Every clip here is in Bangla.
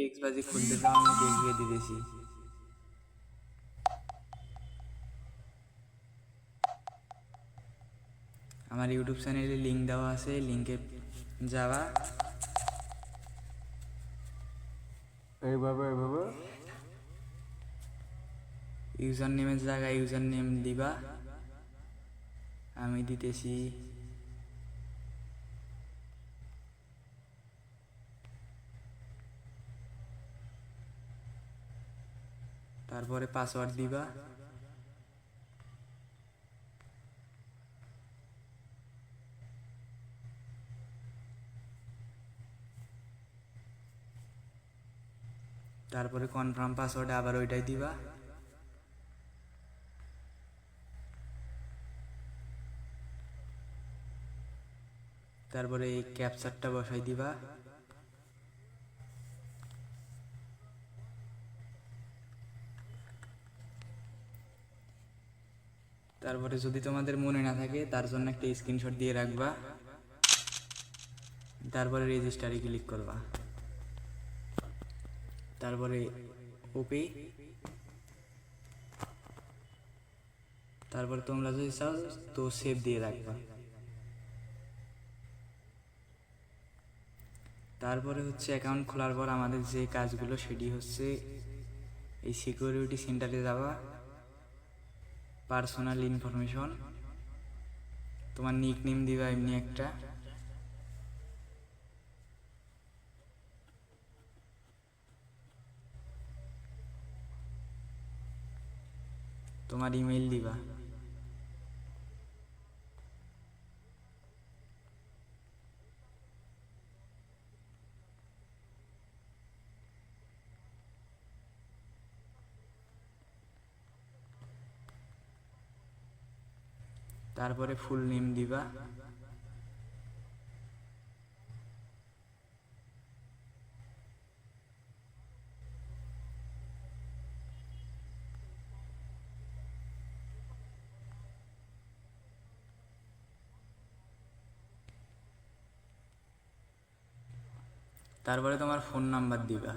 এক্সবাজি খুলতে দাও, আমি দেখিয়ে দিতেছি। আমার ইউটিউব চ্যানেলে লিঙ্ক দেওয়া আছে, লিঙ্কে যাওয়া, এইভাবে ইউজার নেমের জায়গায় ইউজার নেম দিবা। আমি দিতেছি তারপরে পাসওয়ার্ড দিবা। তারপরে কনফার্ম পাসওয়ার্ডে আবার ওইটাই দিবা। তারপরে এই ক্যাপচারটা বসাই দিবা। তারপরে যদি তোমাদের মনে না থাকে তার জন্য একটা স্ক্রিনশট দিয়ে রাখবা। তারপরে রেজিস্টারে ক্লিক করবা। তারপরে ওকে। তারপরে তোমরা যদি চাও তো সেভ দিয়ে রাখবা। তারপরে হচ্ছে অ্যাকাউন্ট খোলার পর আমাদের যে কাজগুলো সেটি হচ্ছে এই সিকিউরিটি সেন্টারে যাওয়া, পার্সোনাল ইনফরমেশন, তোমার নিক নেম দিবা এমনি একটা, তোমার ইমেল দিবা। তারপরে ফুল নেম দিবা। তারপরে তোমার ফোন নাম্বার দিবা।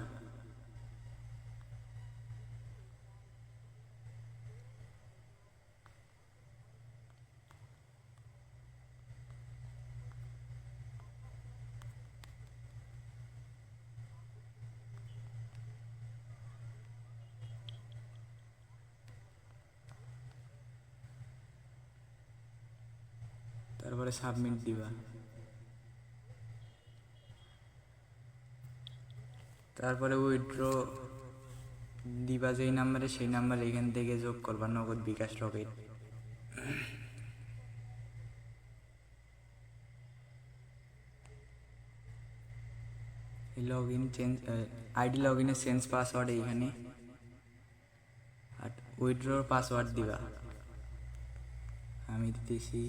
তারপরে সাবমিট দিবা। তারপরে উইথড্র দিবা যেই নাম্বারে, সেই নাম্বার এখান থেকে যোগ করবা Nagad, bKash, Rocket. Log in change, ID log ইনের চেঞ্জ পাসওয়ার্ড এইখানে, আর উইথড্রর পাসওয়ার্ড দিবা। আমি দিতেছি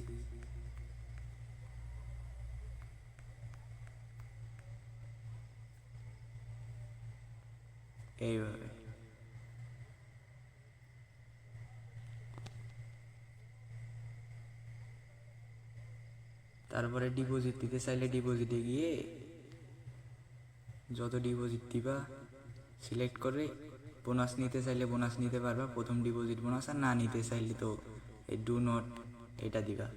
এইভাবে। তারপরে ডিপোজিট দিতে চাইলে ডিপোজিটে গিয়ে যত ডিপোজিট দিবা সিলেক্ট করে, বোনাস নিতে চাইলে বোনাস নিতে পারবা, প্রথম ডিপোজিট বোনাস, আর না নিতে চাইলে তো এই ডু নট এটা দিবা।